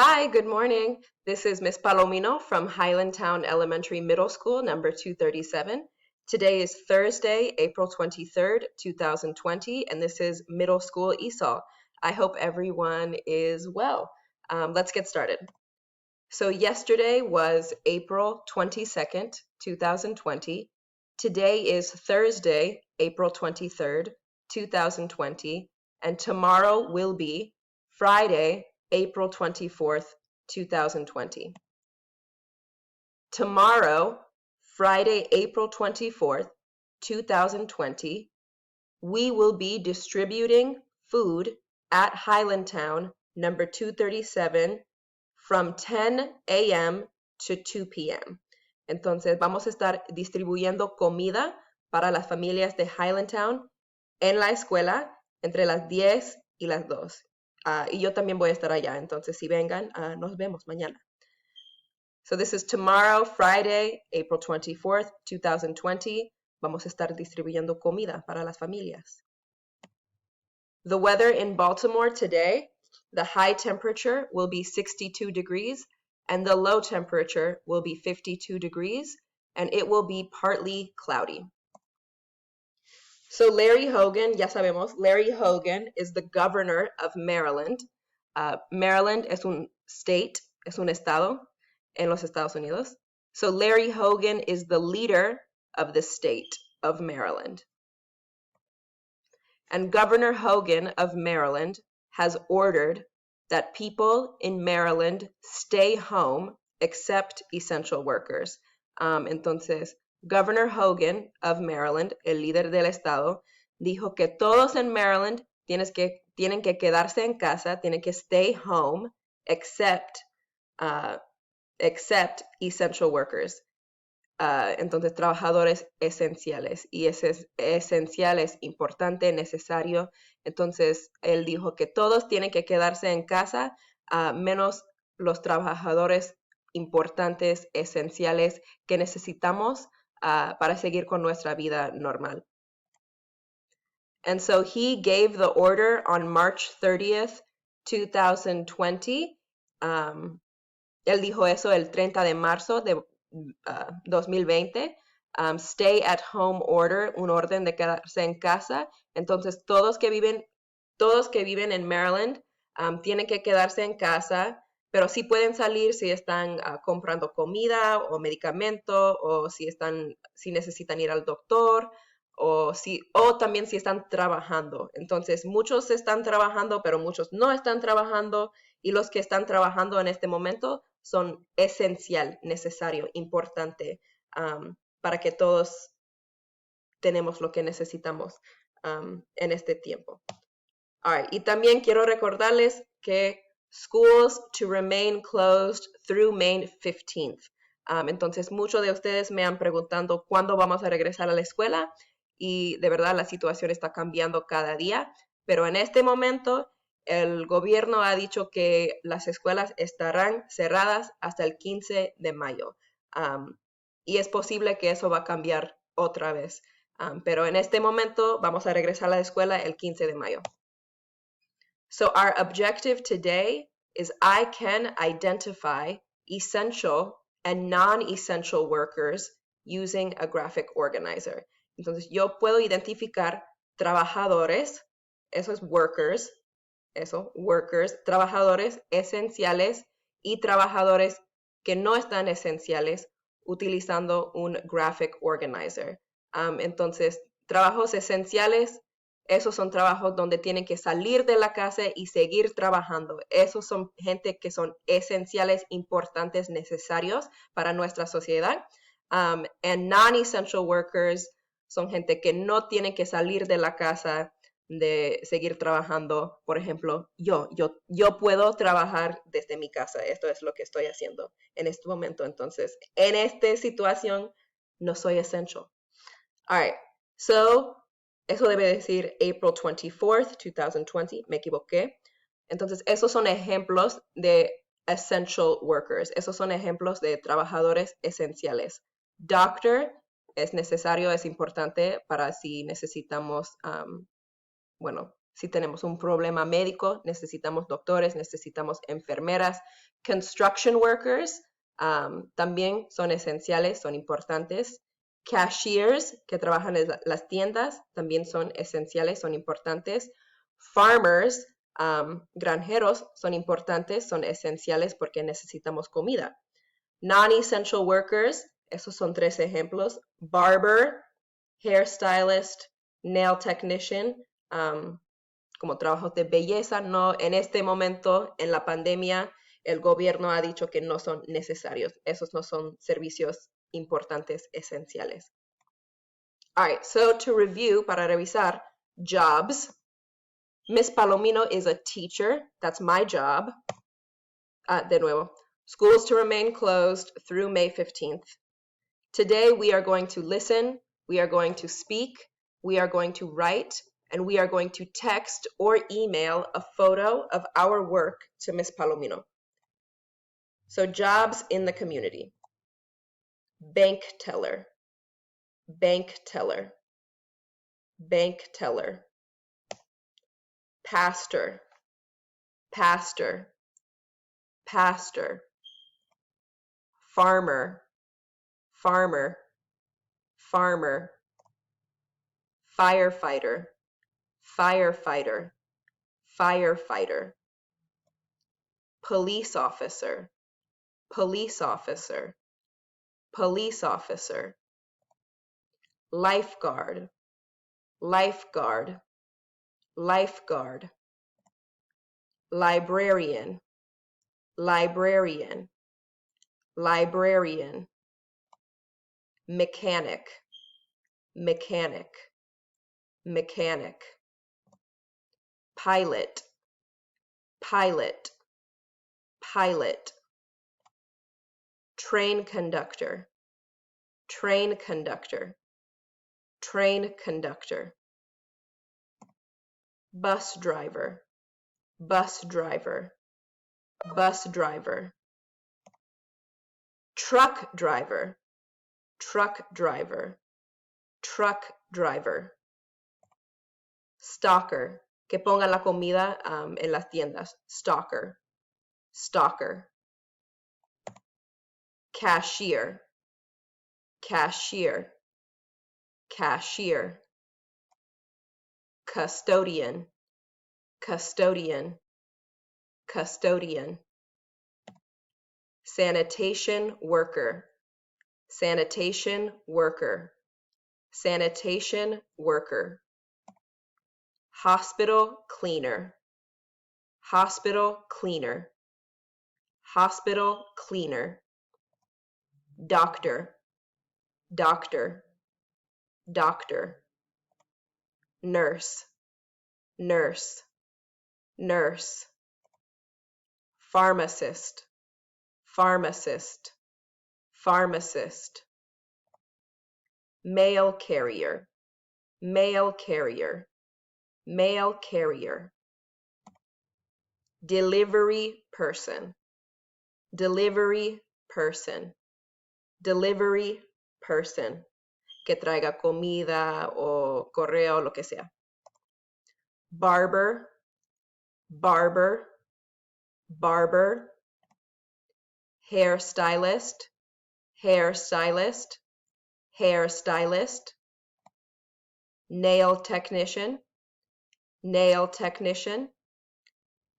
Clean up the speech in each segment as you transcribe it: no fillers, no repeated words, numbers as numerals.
Hi, good morning. This is Miss Palomino from Highlandtown Elementary Middle School, number 237. Today is Thursday, April 23rd, 2020, and this is Middle School ESOL. I hope everyone is well. Let's get started. So yesterday was April 22nd, 2020. Today is Thursday, April 23rd, 2020, and tomorrow will be Friday, April 24th, 2020. Tomorrow, Friday, April 24th, 2020, we will be distributing food at Highlandtown, number 237, from 10 a.m. to 2 p.m. Entonces, vamos a estar distribuyendo comida para las familias de Highlandtown en la escuela entre las 10 y las 2. Y yo también voy a estar allá, entonces si vengan, nos vemos mañana. So this is tomorrow, Friday, April 24th, 2020. Vamos a estar distribuyendo comida para las familias. The weather in Baltimore today, the high temperature will be 62 degrees and the low temperature will be 52 degrees and it will be partly cloudy. So Larry Hogan, ya sabemos, Larry Hogan is the governor of Maryland. Maryland es un state, es un estado en los Estados Unidos. So Larry Hogan is the leader of the state of Maryland. And Governor Hogan of Maryland has ordered that people in Maryland stay home except essential workers. Entonces, Governor Hogan of Maryland, el líder del estado, dijo que todos en Maryland tienen que quedarse en casa, tienen que stay home, except essential workers. Entonces, trabajadores esenciales. Y ese esencial es importante, necesario. Entonces, él dijo que todos tienen que quedarse en casa, menos los trabajadores importantes, esenciales, que necesitamos para seguir con nuestra vida normal. And so he gave the order on March 30th, 2020. Él dijo eso el 30 de marzo de 2020. Stay at home order, un orden de quedarse en casa. Entonces, todos que viven en Maryland tienen que quedarse en casa, pero sí pueden salir si están comprando comida o medicamento o si necesitan ir al doctor o también si están trabajando. Entonces, muchos están trabajando, pero muchos no están trabajando y los que están trabajando en este momento son esencial, necesario, importante para que todos tenemos lo que necesitamos en este tiempo. All right. Y también quiero recordarles que schools to remain closed through May 15th. Entonces, muchos de ustedes me han preguntado cuándo vamos a regresar a la escuela y de verdad la situación está cambiando cada día, pero en este momento el gobierno ha dicho que las escuelas estarán cerradas hasta el 15 de mayo. Y es posible que eso va a cambiar otra vez. Pero en este momento vamos a regresar a la escuela el 15 de mayo. So our objective today is I can identify essential and non-essential workers using a graphic organizer. Entonces, yo puedo identificar trabajadores, eso es workers, trabajadores esenciales y trabajadores que no están esenciales utilizando un graphic organizer. Entonces, trabajos esenciales, esos son trabajos donde tienen que salir de la casa y seguir trabajando. Esos son gente que son esenciales, importantes, necesarios para nuestra sociedad. And non-essential workers son gente que no tienen que salir de la casa de seguir trabajando. Por ejemplo, yo puedo trabajar desde mi casa. Esto es lo que estoy haciendo en este momento. Entonces, en esta situación, no soy essential. All right. So, eso debe decir April 24th, 2020. Me equivoqué. Entonces, esos son ejemplos de essential workers. Esos son ejemplos de trabajadores esenciales. Doctor es necesario, es importante para si necesitamos, Si tenemos un problema médico, necesitamos doctores, necesitamos enfermeras. Construction workers también son esenciales, son importantes. Cashiers, que trabajan en las tiendas, también son esenciales, son importantes. Farmers, granjeros, son importantes, son esenciales porque necesitamos comida. Non-essential workers, esos son 3 ejemplos. Barber, hairstylist, nail technician, como trabajos de belleza. No, en este momento, en la pandemia, el gobierno ha dicho que no son necesarios. Esos no son servicios importantes, esenciales. All right, so to review, para revisar, jobs. Miss Palomino is a teacher. That's my job. De nuevo, schools to remain closed through May 15th. Today we are going to listen, we are going to speak, we are going to write, and we are going to text or email a photo of our work to Miss Palomino. So jobs in the community. Bank teller, bank teller, bank teller. Pastor, pastor, pastor. Farmer, farmer, farmer. Firefighter, firefighter, firefighter. Police officer, police officer, police officer. Lifeguard, lifeguard, lifeguard. Librarian, librarian, librarian. Mechanic, mechanic, mechanic. Pilot, pilot, pilot. Train conductor, train conductor, train conductor. Bus driver, bus driver, bus driver. Truck driver, truck driver, truck driver. Stalker, que ponga la comida en las tiendas. Stalker, stalker. Cashier, cashier, cashier. Custodian, custodian, custodian. Sanitation worker, sanitation worker, sanitation worker. Hospital cleaner, hospital cleaner, hospital cleaner. Doctor, doctor, doctor. Nurse, nurse, nurse. Pharmacist, pharmacist, pharmacist. Mail carrier, mail carrier, mail carrier. Delivery person, delivery person, delivery person. Que traiga comida o correo, lo que sea. Barber, barber, barber. Hairstylist, hairstylist, hairstylist. Nail technician, nail technician,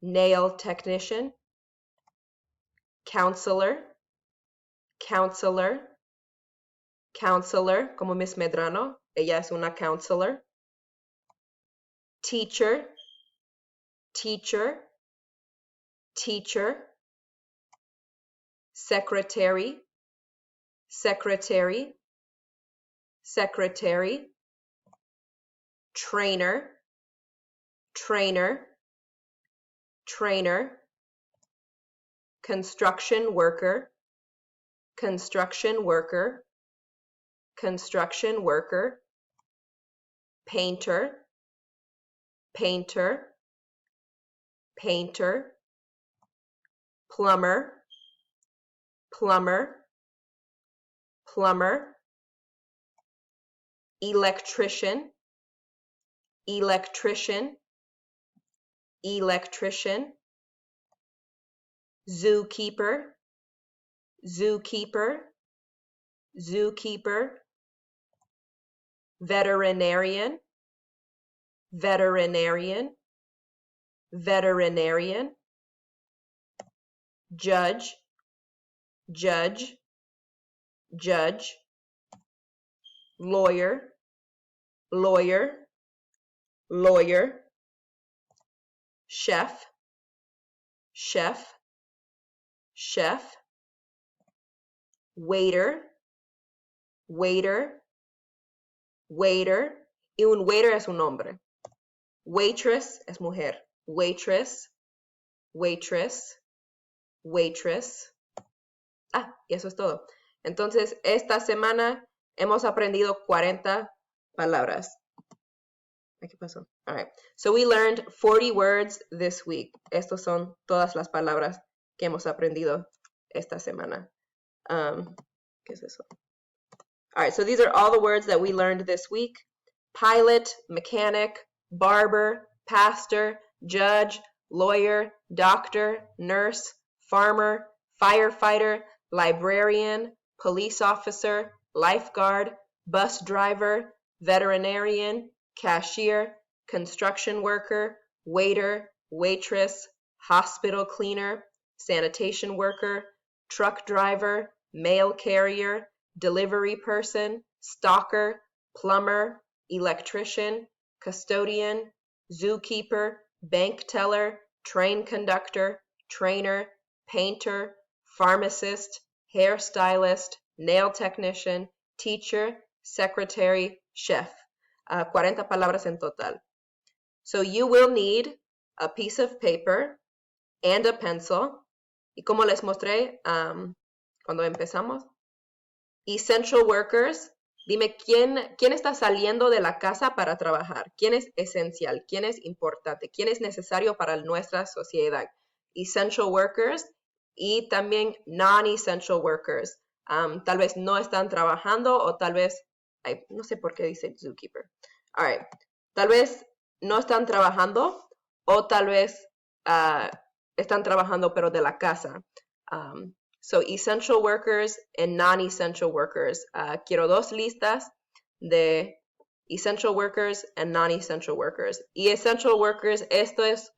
nail technician. Counselor, counselor, counselor, como Miss Medrano, ella es una counselor. Teacher, teacher, teacher. Secretary, secretary, secretary. Trainer, trainer, trainer. Construction worker, construction worker, construction worker. Painter, painter, painter. Plumber, plumber, plumber. Electrician, electrician, electrician, zookeeper, zookeeper, zookeeper, veterinarian, veterinarian, veterinarian, judge, judge, judge, lawyer, lawyer, lawyer, chef, chef, chef, waiter, waiter, waiter, y un waiter es un hombre. Waitress es mujer. Waitress, waitress, waitress. Ah, y eso es todo. Entonces, esta semana hemos aprendido 40 palabras. ¿Qué pasó? All right. So we learned 40 words this week. Estos son todas las palabras que hemos aprendido esta semana. ¿Qué es eso? All right, so these are all the words that we learned this week. Pilot, mechanic, barber, pastor, judge, lawyer, doctor, nurse, farmer, firefighter, librarian, police officer, lifeguard, bus driver, veterinarian, cashier, construction worker, waiter, waitress, hospital cleaner, sanitation worker, truck driver, mail carrier, delivery person, stalker, plumber, electrician, custodian, zookeeper, bank teller, train conductor, trainer, painter, pharmacist, hairstylist, nail technician, teacher, secretary, chef. 40 palabras en total. So you will need a piece of paper and a pencil. Y como les mostré cuando empezamos, essential workers, dime quién está saliendo de la casa para trabajar, quién es esencial, quién es importante, quién es necesario para nuestra sociedad. Essential workers y también non-essential workers. Tal vez no están trabajando o tal vez, no sé por qué dice zookeeper. All right. Tal vez no están trabajando o tal vez están trabajando pero de la casa. So essential workers and non-essential workers. Quiero 2 listas de essential workers and non-essential workers. Y essential workers, esto es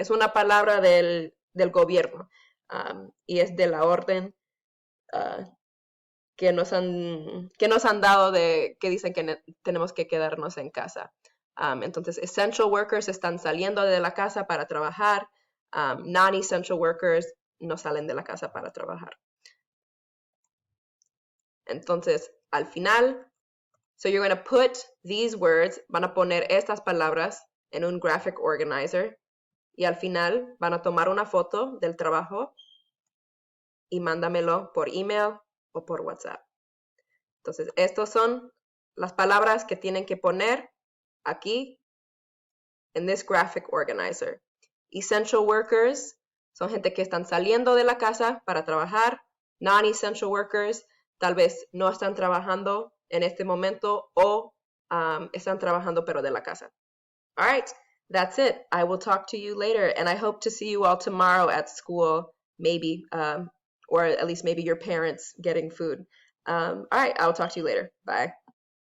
una palabra del gobierno y es de la orden que nos han dado que dicen que tenemos que quedarnos en casa. Entonces, essential workers están saliendo de la casa para trabajar. Non-essential workers no salen de la casa para trabajar. Entonces, al final, so you're going to put these words, van a poner estas palabras en un graphic organizer y al final van a tomar una foto del trabajo y mándamelo por email o por WhatsApp. Entonces, estas son las palabras que tienen que poner aquí en this graphic organizer. Essential workers son gente que están saliendo de la casa para trabajar. Non-essential workers tal vez no están trabajando en este momento o están trabajando pero de la casa. All right, that's it. I will talk to you later, and I hope to see you all tomorrow at school, maybe, or at least maybe your parents getting food. All right, I'll talk to you later. Bye.